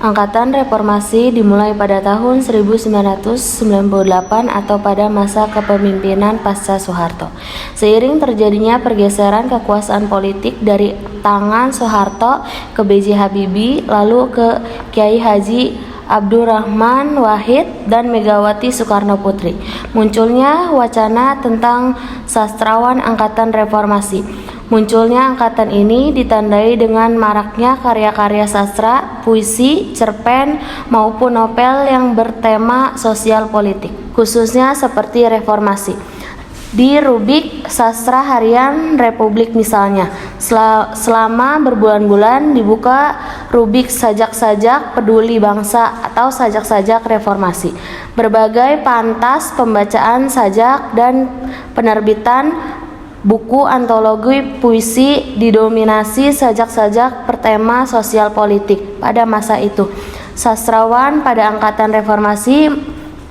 Angkatan Reformasi dimulai pada tahun 1998 atau pada masa kepemimpinan pasca Soeharto. Seiring terjadinya pergeseran kekuasaan politik dari tangan Soeharto ke B.J. Habibie, lalu ke Kiai Haji Abdurrahman Wahid dan Megawati Soekarno Putri, munculnya wacana tentang sastrawan Angkatan Reformasi. Munculnya angkatan ini ditandai dengan maraknya karya-karya sastra, puisi, cerpen, maupun novel yang bertema sosial politik, khususnya seperti reformasi. Di rubrik Sastra Harian Republik misalnya, selama berbulan-bulan dibuka rubrik sajak-sajak peduli bangsa atau sajak-sajak reformasi. Berbagai pantas pembacaan sajak dan penerbitan buku antologi puisi didominasi sajak-sajak bertema sosial politik pada masa itu. Sastrawan pada Angkatan Reformasi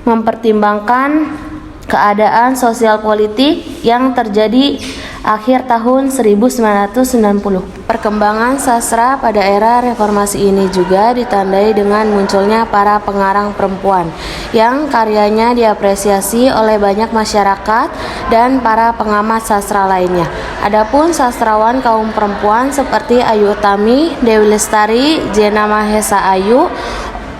mempertimbangkan keadaan sosial politik yang terjadi akhir tahun 1990. Perkembangan sastra pada era reformasi ini juga ditandai dengan munculnya para pengarang perempuan yang karyanya diapresiasi oleh banyak masyarakat dan para pengamat sastra lainnya. Adapun sastrawan kaum perempuan seperti Ayu Utami, Dewi Lestari, Jena Mahesa Ayu,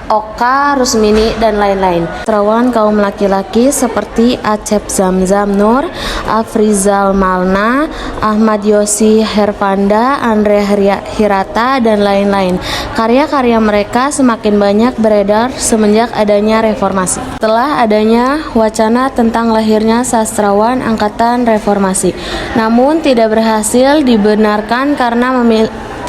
Oka Rusmini, dan lain-lain. Sastrawan kaum laki-laki seperti Acep Zamzam Nur, Afrizal Malna, Ahmad Yosi Hervanda, Andre Hirata, dan lain-lain. Karya-karya mereka semakin banyak beredar semenjak adanya reformasi. Setelah adanya wacana tentang lahirnya sastrawan Angkatan Reformasi, namun tidak berhasil dibenarkan karena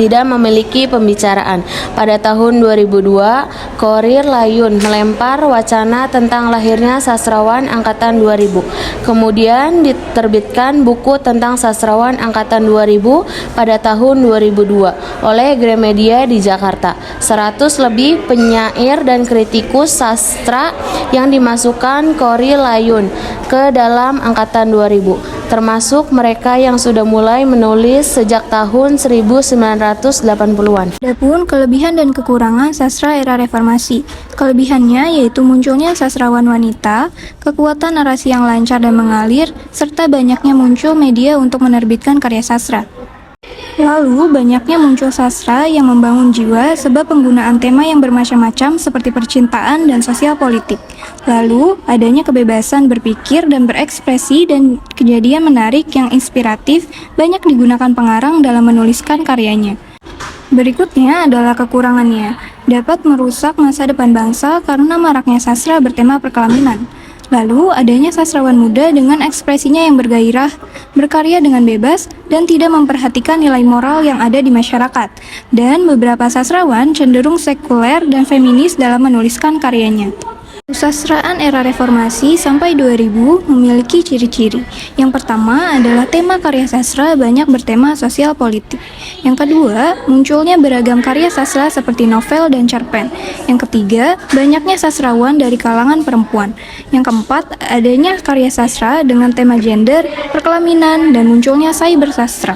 tidak memiliki pembicaraan. Pada tahun 2002, Korir Layun melempar wacana tentang lahirnya sastrawan Angkatan 2000. Kemudian diterbitkan buku tentang sastrawan Angkatan 2000 pada tahun 2002 oleh Gramedia di Jakarta. 100 lebih penyair dan kritikus sastra yang dimasukkan Korir Layun ke dalam Angkatan 2000, termasuk mereka yang sudah mulai menulis sejak tahun 1980-an. Adapun kelebihan dan kekurangan sastra era reformasi. Kelebihannya yaitu munculnya sastrawan wanita, kekuatan narasi yang lancar dan mengalir, serta banyaknya muncul media untuk menerbitkan karya sastra. Lalu, banyaknya muncul sastra yang membangun jiwa sebab penggunaan tema yang bermacam-macam seperti percintaan dan sosial politik. Lalu, adanya kebebasan berpikir dan berekspresi dan kejadian menarik yang inspiratif banyak digunakan pengarang dalam menuliskan karyanya. Berikutnya adalah kekurangannya, dapat merusak masa depan bangsa karena maraknya sastra bertema perkelaminan. Lalu, adanya sastrawan muda dengan ekspresinya yang bergairah, berkarya dengan bebas, dan tidak memperhatikan nilai moral yang ada di masyarakat. Dan beberapa sastrawan cenderung sekuler dan feminis dalam menuliskan karyanya. Kesusastraan era reformasi sampai 2000 memiliki ciri-ciri. Yang pertama adalah tema karya sastra banyak bertema sosial politik. Yang kedua, munculnya beragam karya sastra seperti novel dan cerpen. Yang ketiga, banyaknya sastrawan dari kalangan perempuan. Yang keempat, adanya karya sastra dengan tema gender, perkelaminan, dan munculnya cyber sastra.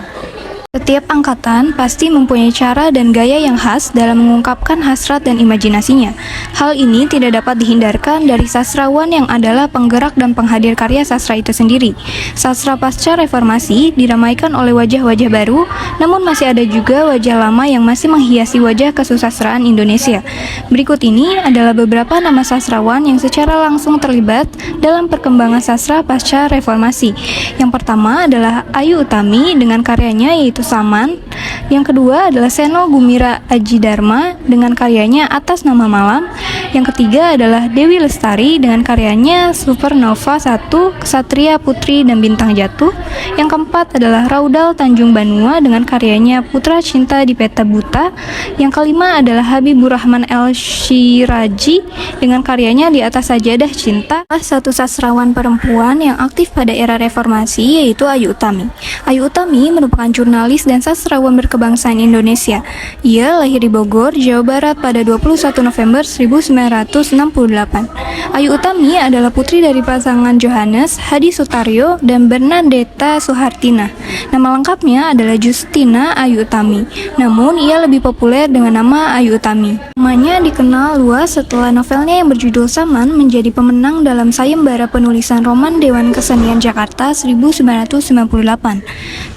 Setiap angkatan pasti mempunyai cara dan gaya yang khas dalam mengungkapkan hasrat dan imajinasinya. Hal ini tidak dapat dihindarkan dari sastrawan yang adalah penggerak dan penghadir karya sastra itu sendiri. Sastra pasca reformasi diramaikan oleh wajah-wajah baru, namun masih ada juga wajah lama yang masih menghiasi wajah kesusastraan Indonesia. Berikut ini adalah beberapa nama sastrawan yang secara langsung terlibat dalam perkembangan sastra pasca reformasi. Yang pertama adalah Ayu Utami dengan karyanya yaitu Saman. Yang kedua adalah Seno Gumira Aji Dharma dengan karyanya Atas Nama Malam. Yang ketiga adalah Dewi Lestari dengan karyanya Supernova 1, Ksatria Putri dan Bintang Jatuh. Yang keempat adalah Raudal Tanjung Banua dengan karyanya Putra Cinta di Peta Buta. Yang kelima adalah Habibur Rahman El Shiraji dengan karyanya Di Atas Sajadah Cinta. Satu sastrawan perempuan yang aktif pada era reformasi yaitu Ayu Utami. Ayu Utami merupakan jurnalis jurnalis dan sastrawan berkebangsaan Indonesia. Ia lahir di Bogor, Jawa Barat pada 21 November 1968. Ayu Utami adalah putri dari pasangan Johannes Hadi Sutaryo dan Bernadetta Suhartina. Nama lengkapnya adalah Justina Ayu Utami, namun ia lebih populer dengan nama Ayu Utami. Namanya dikenal luas setelah novelnya yang berjudul Saman menjadi pemenang dalam sayembara penulisan roman Dewan Kesenian Jakarta 1998.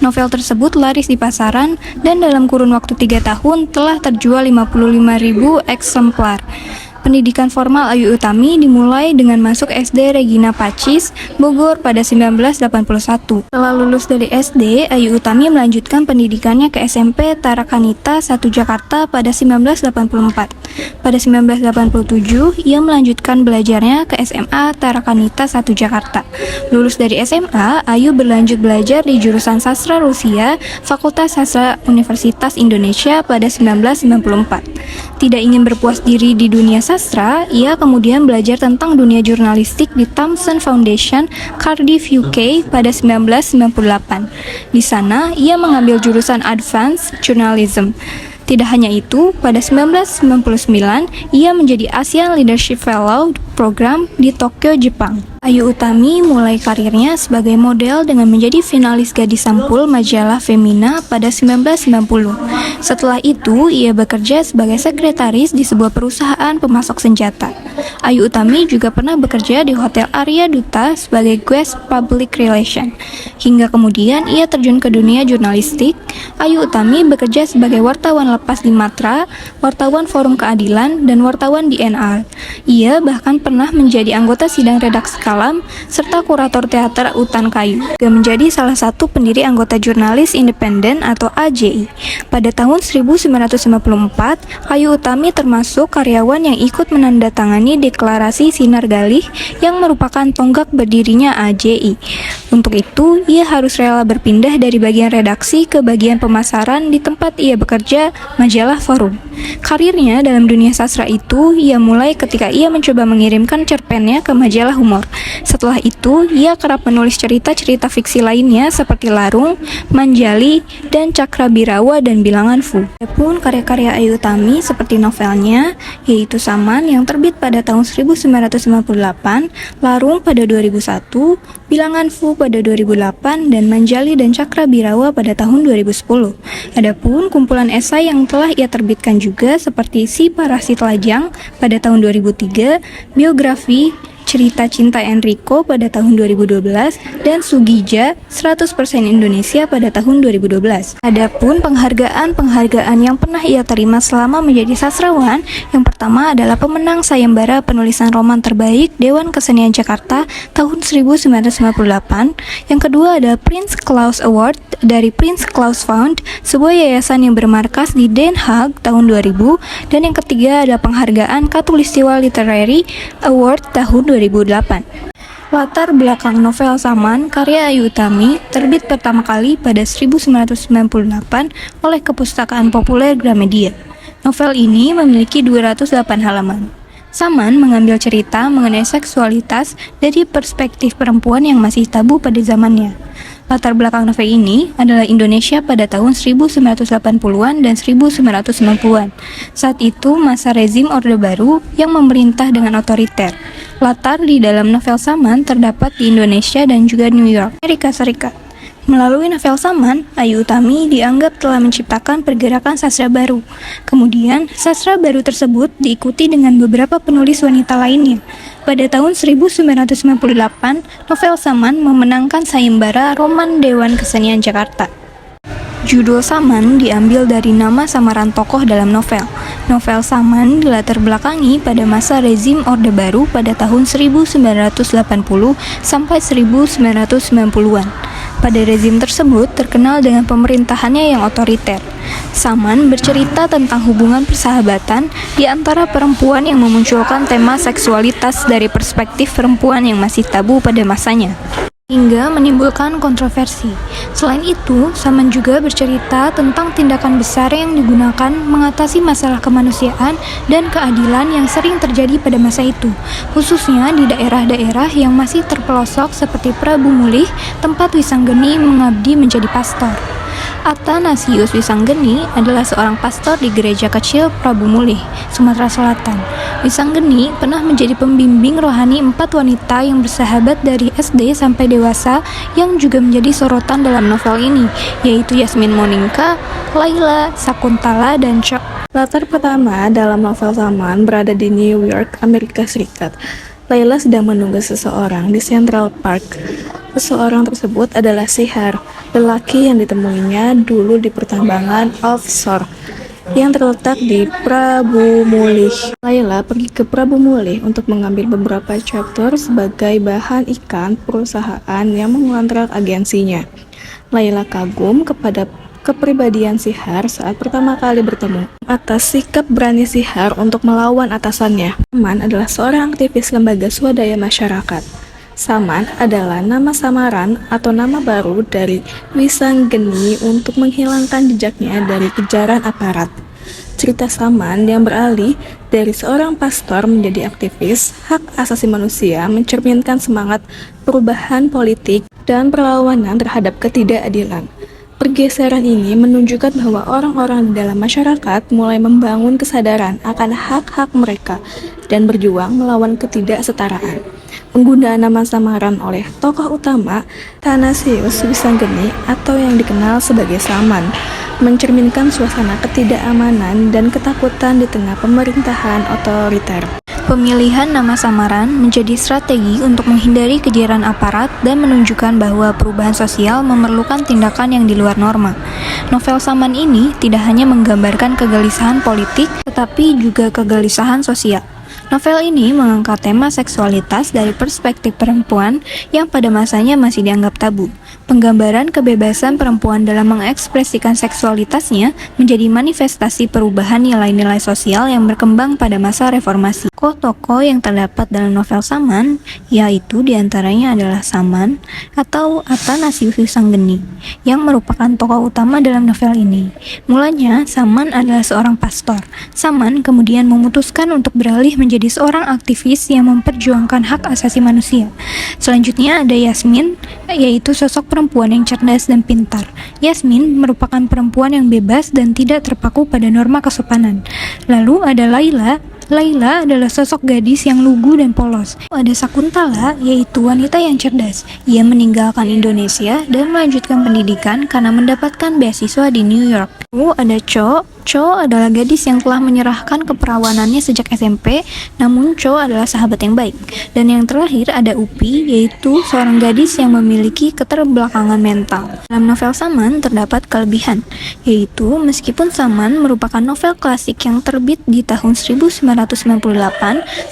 Novel tersebut laris di pasaran dan dalam kurun waktu 3 tahun telah terjual 55.000 eksemplar. Pendidikan formal Ayu Utami dimulai dengan masuk SD Regina Pacis, Bogor pada 1981. Setelah lulus dari SD, Ayu Utami melanjutkan pendidikannya ke SMP Tarakanita 1 Jakarta pada 1984. Pada 1987, ia melanjutkan belajarnya ke SMA Tarakanita 1 Jakarta. Lulus dari SMA, Ayu berlanjut belajar di jurusan Sastra Rusia, Fakultas Sastra Universitas Indonesia pada 1994. Tidak ingin berpuas diri di dunia sastra, ia kemudian belajar tentang dunia jurnalistik di Thomson Foundation, Cardiff, UK pada 1998. Di sana, ia mengambil jurusan Advanced Journalism. Tidak hanya itu, pada 1999, ia menjadi ASEAN Leadership Fellow program di Tokyo, Jepang. Ayu Utami mulai karirnya sebagai model dengan menjadi finalis gadis sampul majalah Femina pada 1990. Setelah itu, ia bekerja sebagai sekretaris di sebuah perusahaan pemasok senjata. Ayu Utami juga pernah bekerja di Hotel Arya Duta sebagai guest public relation. Hingga kemudian ia terjun ke dunia jurnalistik. Ayu Utami bekerja sebagai wartawan lepas di Matra, wartawan Forum Keadilan, dan wartawan di NR. Ia bahkan pernah menjadi anggota sidang redaksi Kalam, serta kurator teater Utan Kayu. Juga menjadi salah satu pendiri anggota Jurnalis Independen atau AJI. Pada tahun 1954, Ayu Utami termasuk karyawan yang ikut menandatangani Deklarasi Sinar Galih yang merupakan tonggak berdirinya AJI. Untuk itu, ia harus rela berpindah dari bagian redaksi ke bagian pemasaran di tempat ia bekerja, majalah Forum. Karirnya dalam dunia sastra itu ia mulai ketika ia mencoba mengirimkan cerpennya ke majalah humor. Setelah itu, ia kerap menulis cerita-cerita fiksi lainnya seperti Larung, Manjali, dan Cakrabirawa dan Bilangan Fu. Adapun karya-karya Ayu Utami seperti novelnya, yaitu Saman yang terbit pada tahun 1998, Larung pada 2001, Bilangan Fu pada 2008, dan Manjali dan Cakrabirawa pada tahun 2010. Adapun kumpulan esai yang telah ia terbitkan juga seperti Si Parasit Lajang pada tahun 2003, biografi Cerita Cinta Enrico pada tahun 2012, dan Sugija 100% Indonesia pada tahun 2012. Adapun penghargaan yang pernah ia terima selama menjadi sastrawan, yang pertama adalah pemenang sayembara penulisan roman terbaik Dewan Kesenian Jakarta tahun 1998, yang kedua adalah Prince Claus Award dari Prince Claus Fund, sebuah yayasan yang bermarkas di Den Haag tahun 2000, dan yang ketiga adalah penghargaan Katulistiwa Literary Award tahun 2008. Latar belakang novel Saman karya Ayu Utami terbit pertama kali pada 1998 oleh Kepustakaan Populer Gramedia. Novel ini memiliki 208 halaman. Saman mengambil cerita mengenai seksualitas dari perspektif perempuan yang masih tabu pada zamannya. Latar belakang novel ini adalah Indonesia pada tahun 1980-an dan 1990-an. Saat itu masa rezim Orde Baru yang memerintah dengan otoriter. Latar di dalam novel Saman terdapat di Indonesia dan juga New York, Amerika Serikat. Melalui novel Saman, Ayu Utami dianggap telah menciptakan pergerakan sastra baru. Kemudian, sastra baru tersebut diikuti dengan beberapa penulis wanita lainnya. Pada tahun 1998, novel Saman memenangkan sayembara roman Dewan Kesenian Jakarta. Judul Saman diambil dari nama samaran tokoh dalam novel. Novel Saman dilatar belakangi pada masa rezim Orde Baru pada tahun 1980 sampai 1990-an. Pada rezim tersebut terkenal dengan pemerintahannya yang otoriter. Saman bercerita tentang hubungan persahabatan di antara perempuan yang memunculkan tema seksualitas dari perspektif perempuan yang masih tabu pada masanya, hingga menimbulkan kontroversi. Selain itu, Saman juga bercerita tentang tindakan besar yang digunakan mengatasi masalah kemanusiaan dan keadilan yang sering terjadi pada masa itu, khususnya di daerah-daerah yang masih terpelosok seperti Prabu Mulih, tempat Wisanggeni mengabdi menjadi pastor. Athanasius Wisanggeni adalah seorang pastor di gereja kecil Prabu Mulih, Sumatera Selatan. Wisanggeni pernah menjadi pembimbing rohani 4 wanita yang bersahabat dari SD sampai dewasa yang juga menjadi sorotan dalam novel ini, yaitu Yasmin Moninka, Laila, Sakuntala, dan Cho. Latar pertama dalam novel Saman berada di New York, Amerika Serikat. Laila sedang menunggu seseorang di Central Park. Seseorang tersebut adalah Sihar, lelaki yang ditemuinya dulu di pertambangan offshore yang terletak di Prabu Mulih. Laila pergi ke Prabu Mulih untuk mengambil beberapa chapter sebagai bahan ikan perusahaan yang mengontrak agensinya. Laila kagum kepada kepribadian Sihar saat pertama kali bertemu. Atas sikap berani Sihar untuk melawan atasannya. Saman adalah seorang aktivis lembaga swadaya masyarakat. Saman adalah nama samaran atau nama baru dari Wisanggeni untuk menghilangkan jejaknya dari kejaran aparat. Cerita Saman yang beralih dari seorang pastor menjadi aktivis hak asasi manusia mencerminkan semangat perubahan politik dan perlawanan terhadap ketidakadilan. Pergeseran ini menunjukkan bahwa orang-orang di dalam masyarakat mulai membangun kesadaran akan hak-hak mereka dan berjuang melawan ketidaksetaraan. Penggunaan nama samaran oleh tokoh utama Athanasius Wisanggeni atau yang dikenal sebagai Saman mencerminkan suasana ketidakamanan dan ketakutan di tengah pemerintahan otoriter. Pemilihan nama samaran menjadi strategi untuk menghindari kejaran aparat dan menunjukkan bahwa perubahan sosial memerlukan tindakan yang di luar norma. Novel Saman ini tidak hanya menggambarkan kegelisahan politik, tetapi juga kegelisahan sosial. Novel ini mengangkat tema seksualitas dari perspektif perempuan yang pada masanya masih dianggap tabu. Penggambaran kebebasan perempuan dalam mengekspresikan seksualitasnya menjadi manifestasi perubahan nilai-nilai sosial yang berkembang pada masa reformasi. Tokoh-tokoh yang terdapat dalam novel Saman, yaitu diantaranya adalah Saman atau Athanasius Wisanggeni, yang merupakan tokoh utama dalam novel ini. Mulanya, Saman adalah seorang pastor. Saman kemudian memutuskan untuk beralih menjadi seorang aktivis yang memperjuangkan hak asasi manusia. Selanjutnya ada Yasmin, yaitu sosok perempuan yang cerdas dan pintar. Yasmin merupakan perempuan yang bebas dan tidak terpaku pada norma kesopanan. Lalu ada Laila. Laila adalah sosok gadis yang lugu dan polos. Ada Sakuntala, yaitu wanita yang cerdas. Ia meninggalkan Indonesia dan melanjutkan pendidikan karena mendapatkan beasiswa di New York. Lalu ada Cho. Cho adalah gadis yang telah menyerahkan keperawanannya sejak SMP, namun Cho adalah sahabat yang baik. Dan yang terakhir ada Upi, yaitu seorang gadis yang memiliki keterbelakangan mental. Dalam novel Saman terdapat kelebihan, yaitu meskipun Saman merupakan novel klasik yang terbit di tahun 1998,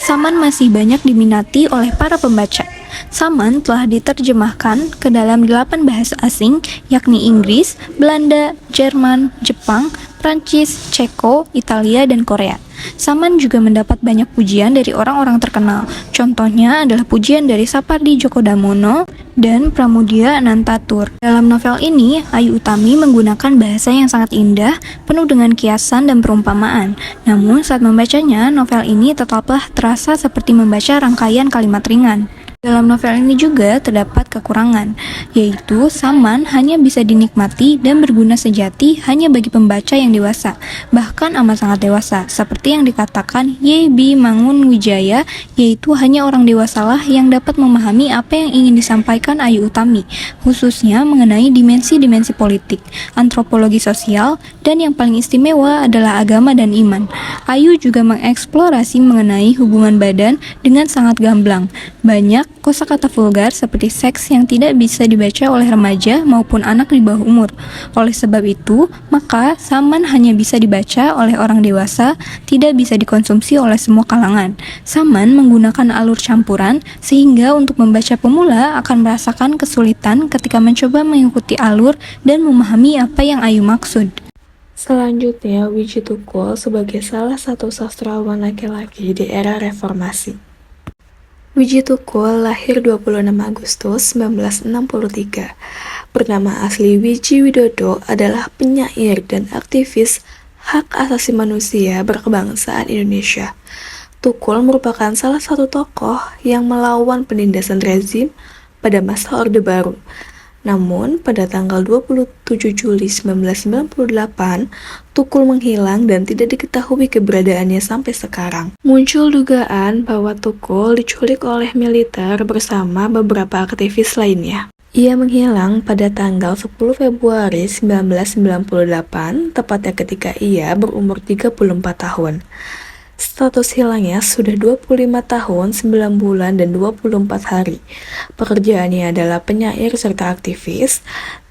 Saman masih banyak diminati oleh para pembaca. Saman telah diterjemahkan ke dalam 8 bahasa asing, yakni Inggris, Belanda, Jerman, Jepang, Prancis, Ceko, Italia, dan Korea. Saman juga mendapat banyak pujian dari orang-orang terkenal. Contohnya adalah pujian dari Sapardi Djoko Damono dan Pramudia Anantatur. Dalam novel ini, Ayu Utami menggunakan bahasa yang sangat indah, penuh dengan kiasan dan perumpamaan. Namun saat membacanya, novel ini tetaplah terasa seperti membaca rangkaian kalimat ringan. Dalam novel ini juga terdapat kekurangan, yaitu Saman hanya bisa dinikmati dan berguna sejati hanya bagi pembaca yang dewasa, bahkan amat sangat dewasa, seperti yang dikatakan Y.B. Mangunwijaya, yaitu hanya orang dewasalah yang dapat memahami apa yang ingin disampaikan Ayu Utami, khususnya mengenai dimensi-dimensi politik, antropologi sosial, dan yang paling istimewa adalah agama dan iman. Ayu juga mengeksplorasi mengenai hubungan badan dengan sangat gamblang. Banyak kosakata vulgar seperti seks yang tidak bisa dibaca oleh remaja maupun anak di bawah umur. Oleh sebab itu, maka Saman hanya bisa dibaca oleh orang dewasa, tidak bisa dikonsumsi oleh semua kalangan. Saman menggunakan alur campuran, sehingga untuk membaca pemula akan merasakan kesulitan ketika mencoba mengikuti alur dan memahami apa yang Ayu maksud. Selanjutnya, Wiji Tukul sebagai salah satu sastrawan laki-laki di era reformasi. Wiji Tukul lahir 26 Agustus 1963. Bernama asli Wiji Widodo adalah penyair dan aktivis hak asasi manusia berkebangsaan Indonesia. Tukul merupakan salah satu tokoh yang melawan penindasan rezim pada masa Orde Baru. Namun, pada tanggal 27 Juli 1998, Tukul menghilang dan tidak diketahui keberadaannya sampai sekarang. Muncul dugaan bahwa Tukul diculik oleh militer bersama beberapa aktivis lainnya. Ia menghilang pada tanggal 10 Februari 1998, tepatnya ketika ia berumur 34 tahun. Status hilangnya sudah 25 tahun, 9 bulan, dan 24 hari. Pekerjaannya adalah penyair serta aktivis.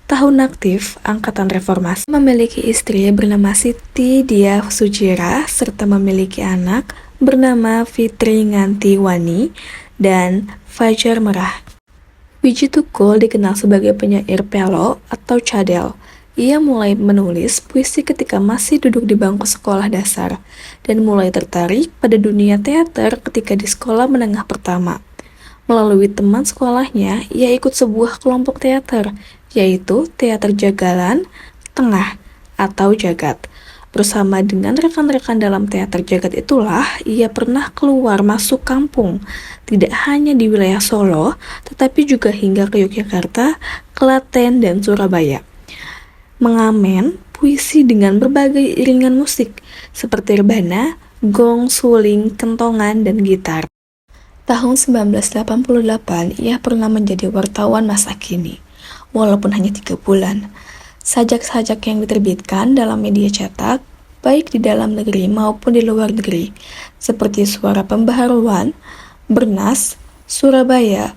Tahun aktif Angkatan Reformasi. Memiliki istri bernama Siti Diah Sujira, serta memiliki anak bernama Fitri Nganti Wani dan Fajar Merah. Wiji Tukul dikenal sebagai penyair pelo atau cadel. Ia mulai menulis puisi ketika masih duduk di bangku sekolah dasar dan mulai tertarik pada dunia teater ketika di sekolah menengah pertama. Melalui teman sekolahnya, ia ikut sebuah kelompok teater, yaitu Teater Jagalan Tengah atau Jagat. Bersama dengan rekan-rekan dalam Teater Jagat itulah ia pernah keluar masuk kampung, tidak hanya di wilayah Solo, tetapi juga hingga ke Yogyakarta, Klaten, dan Surabaya. Mengamen puisi dengan berbagai iringan musik seperti rebana, gong, suling, kentongan, dan gitar. Tahun 1988 ia pernah menjadi wartawan masa kini, walaupun hanya 3 bulan. Sajak-sajak yang diterbitkan dalam media cetak, baik di dalam negeri maupun di luar negeri, seperti Suara Pembaharuan, Bernas, Surabaya,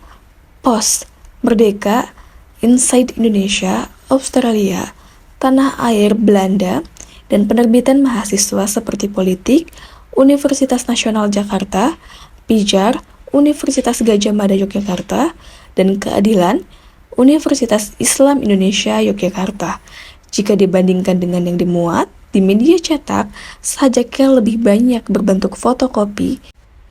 Pos, Merdeka, Inside Indonesia, Australia, Tanah Air Belanda, dan penerbitan mahasiswa seperti Politik, Universitas Nasional Jakarta, Pijar, Universitas Gadjah Mada Yogyakarta, dan Keadilan, Universitas Islam Indonesia Yogyakarta. Jika dibandingkan dengan yang dimuat di media cetak, sajaknya lebih banyak berbentuk fotokopi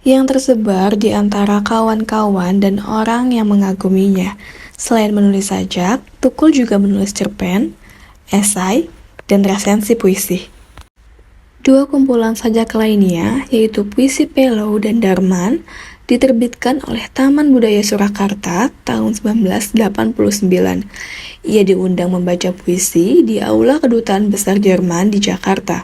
yang tersebar di antara kawan-kawan dan orang yang mengaguminya. Selain menulis sajak, Tukul juga menulis cerpen, esai, dan resensi puisi. 2 kumpulan sajak lainnya, yaitu Puisi Pelo dan Darman, diterbitkan oleh Taman Budaya Surakarta tahun 1989. Ia diundang membaca puisi di Aula Kedutaan Besar Jerman di Jakarta.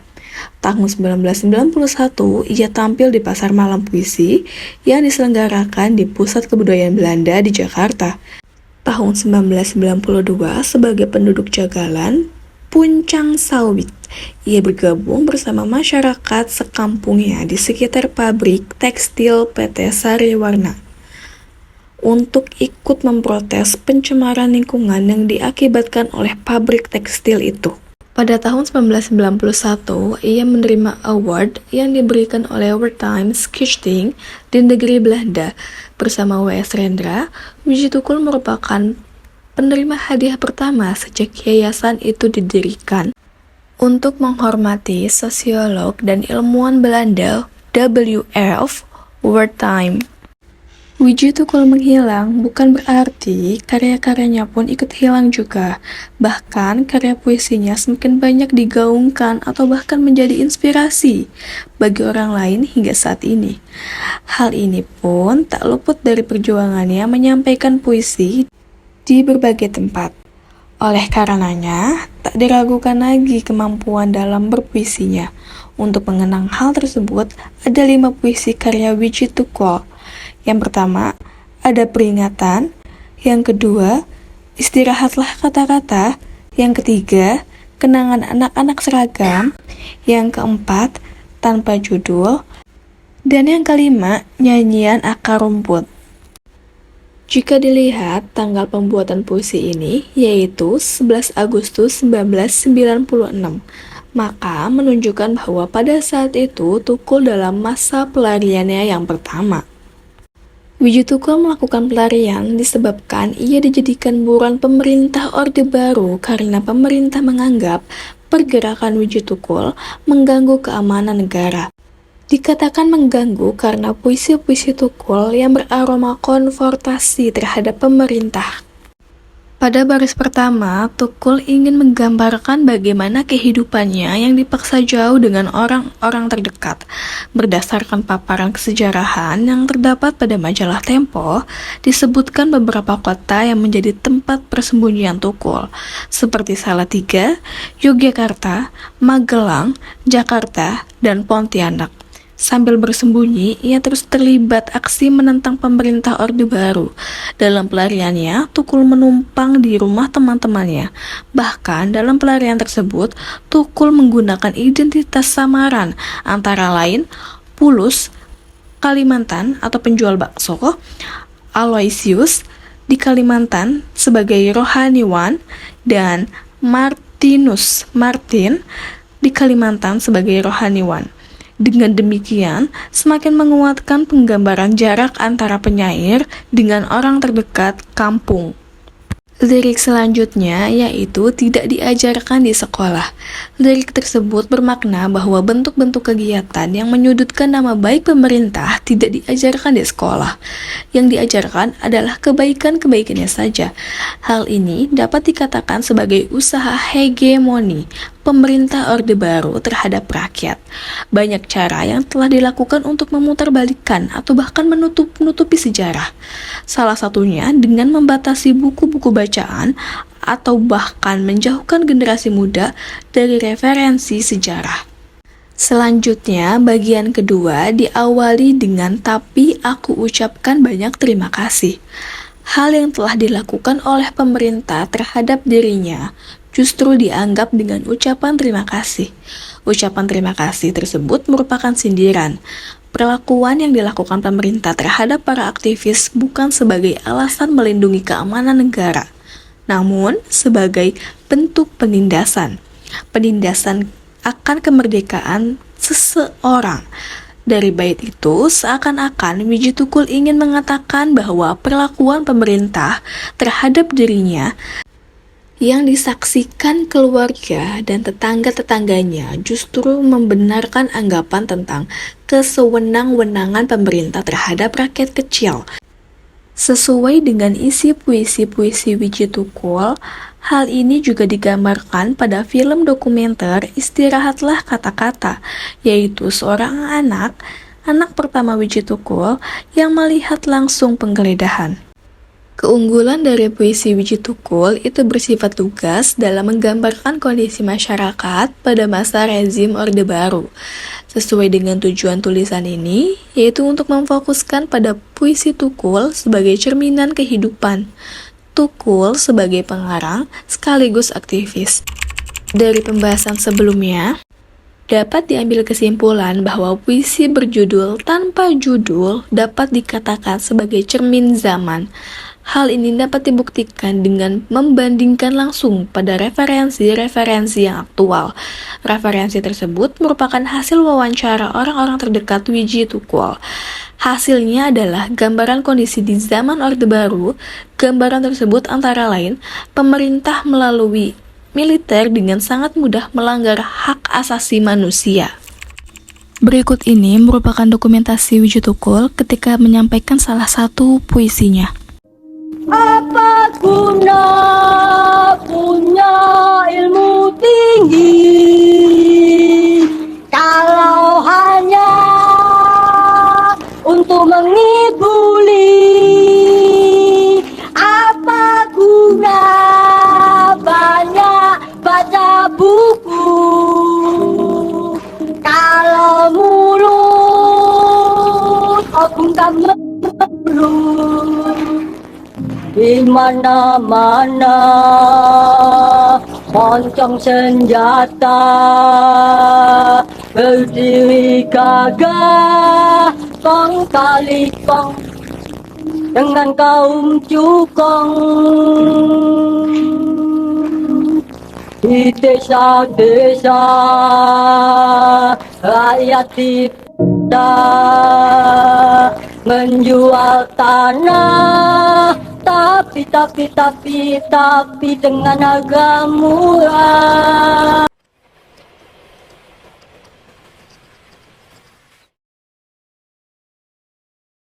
Tahun 1991, ia tampil di Pasar Malam Puisi yang diselenggarakan di Pusat Kebudayaan Belanda di Jakarta. Tahun 1992, sebagai penduduk Jagalan, Puncang Sawit, ia bergabung bersama masyarakat sekampungnya di sekitar pabrik tekstil PT Sari Warna untuk ikut memprotes pencemaran lingkungan yang diakibatkan oleh pabrik tekstil itu. Pada tahun 1991, ia menerima award yang diberikan oleh Wertheim Stichting di negeri Belanda. Bersama W.S. Rendra, Wiji Tukul merupakan penerima hadiah pertama sejak yayasan itu didirikan untuk menghormati sosiolog dan ilmuwan Belanda W.F. Wertheim. Wiji Tukul menghilang bukan berarti karya-karyanya pun ikut hilang juga. Bahkan karya puisinya semakin banyak digaungkan atau bahkan menjadi inspirasi bagi orang lain hingga saat ini. Hal ini pun tak luput dari perjuangannya menyampaikan puisi di berbagai tempat. Oleh karenanya, tak diragukan lagi kemampuan dalam berpuisinya. Untuk mengenang hal tersebut, ada 5 puisi karya Wiji Tukul. Yang pertama, ada Peringatan. Yang kedua, Istirahatlah Kata-kata. Yang ketiga, Kenangan Anak-anak Seragam. Yang keempat, Tanpa Judul. Dan yang kelima, Nyanyian Akar Rumput. Jika dilihat tanggal pembuatan puisi ini, yaitu 11 Agustus 1996, maka menunjukkan bahwa pada saat itu Tukul dalam masa pelariannya yang pertama. Wiji Tukul melakukan pelarian disebabkan ia dijadikan buruan pemerintah Orde Baru karena pemerintah menganggap pergerakan Wiji Tukul mengganggu keamanan negara. Dikatakan mengganggu karena puisi-puisi Tukul yang beraroma konfrontasi terhadap pemerintah. Pada baris pertama, Tukul ingin menggambarkan bagaimana kehidupannya yang dipaksa jauh dengan orang-orang terdekat. Berdasarkan paparan kesejarahan yang terdapat pada majalah Tempo, disebutkan beberapa kota yang menjadi tempat persembunyian Tukul, seperti Salatiga, Yogyakarta, Magelang, Jakarta, dan Pontianak. Sambil bersembunyi, ia terus terlibat aksi menentang pemerintah Orde Baru. Dalam pelariannya, Tukul menumpang di rumah teman-temannya. Bahkan dalam pelarian tersebut, Tukul menggunakan identitas samaran, antara lain Pulus, Kalimantan atau penjual bakso, Aloysius di Kalimantan sebagai rohaniwan, dan Martinus Martin di Kalimantan sebagai rohaniwan. Dengan demikian, semakin menguatkan penggambaran jarak antara penyair dengan orang terdekat kampung. Lirik selanjutnya yaitu tidak diajarkan di sekolah. Lirik tersebut bermakna bahwa bentuk-bentuk kegiatan yang menyudutkan nama baik pemerintah tidak diajarkan di sekolah. Yang diajarkan adalah kebaikan-kebaikannya saja. Hal ini dapat dikatakan sebagai usaha hegemoni pemerintah Orde Baru terhadap rakyat. Banyak cara yang telah dilakukan untuk memutarbalikkan atau bahkan menutupi sejarah. Salah satunya dengan membatasi buku-buku bacaan atau bahkan menjauhkan generasi muda dari referensi sejarah. Selanjutnya, bagian kedua diawali dengan "tapi aku ucapkan banyak terima kasih". Hal yang telah dilakukan oleh pemerintah terhadap dirinya justru dianggap dengan ucapan terima kasih. Ucapan terima kasih tersebut merupakan sindiran. Perlakuan yang dilakukan pemerintah terhadap para aktivis bukan sebagai alasan melindungi keamanan negara, namun sebagai bentuk penindasan. Penindasan akan kemerdekaan seseorang. Dari bait itu, seakan-akan Wiji Tukul ingin mengatakan bahwa perlakuan pemerintah terhadap dirinya yang disaksikan keluarga dan tetangga-tetangganya justru membenarkan anggapan tentang kesewenang-wenangan pemerintah terhadap rakyat kecil. Sesuai dengan isi puisi-puisi Wiji Tukul, hal ini juga digambarkan pada film dokumenter Istirahatlah Kata-Kata, yaitu seorang anak pertama Wiji Tukul yang melihat langsung penggeledahan. Keunggulan dari puisi Wiji Tukul itu bersifat lugas dalam menggambarkan kondisi masyarakat pada masa rezim Orde Baru. Sesuai dengan tujuan tulisan ini, yaitu untuk memfokuskan pada puisi Tukul sebagai cerminan kehidupan. Tukul sebagai pengarang sekaligus aktivis. Dari pembahasan sebelumnya, dapat diambil kesimpulan bahwa puisi berjudul tanpa judul dapat dikatakan sebagai cermin zaman. Hal ini dapat dibuktikan dengan membandingkan langsung pada referensi-referensi yang aktual. Referensi tersebut merupakan hasil wawancara orang-orang terdekat Wiji Tukul. Hasilnya adalah gambaran kondisi di zaman Orde Baru. Gambaran tersebut antara lain, pemerintah melalui militer dengan sangat mudah melanggar hak asasi manusia. Berikut ini merupakan dokumentasi Wiji Tukul ketika menyampaikan salah satu puisinya. Apa guna punya ilmu tinggi kalau hanya untuk mengibuli? Apa guna banyak baca buku kalau mulut bukan melulu? Di mana-mana moncong senjata berdiri gagah kong kali kong dengan kaum cukong di desa-desa rakyat tidak menjual tanah, tapi dengan harga murah.